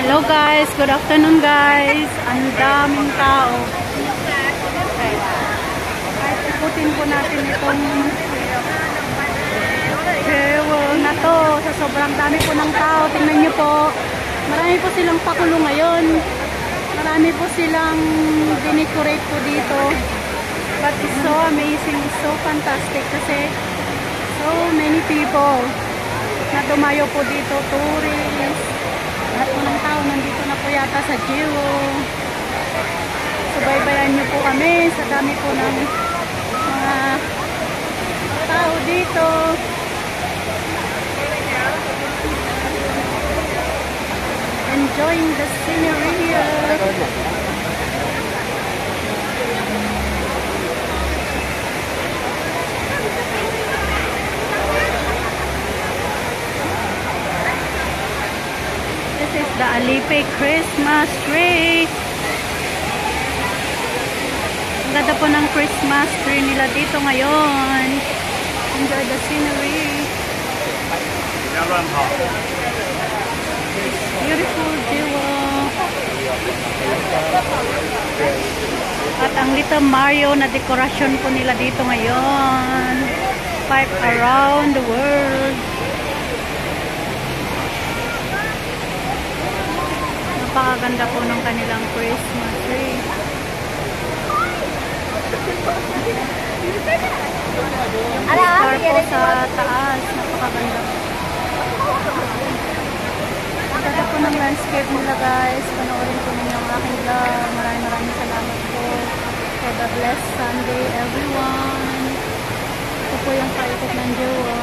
Hello guys, good afternoon guys. Ang daming tao. Kahit ikutin po natin itong jewel na to. Sa sobrang dami po ng tao. Tingnan nyo po. Marami po silang pakulo ngayon. Marami po silang dinecorate po dito. But it's so amazing, it's so fantastic kasi so many people na dumayo po dito, tourists. Lahat po ng tao nandito na po yata sa jewel. Subaybayan nyo po kami sa dami po ng mga tao dito. Enjoying the scenery here. This is the Alipe Christmas tree. Ang ganda po ng Christmas tree nila dito ngayon. Enjoy the scenery. Beautiful jewel. At ang Little Mario na dekorasyon po nila dito ngayon. Park around the world. Napakaganda po ng kanilang Christmas tree. Yung star po sa taas. Napakaganda. Ang ganda po ng landscape nila guys. Panoorin po ninyo ang aking vlog. Maraming salamat po. Have a blessed Sunday everyone. Ito po yung paikot ng jewel.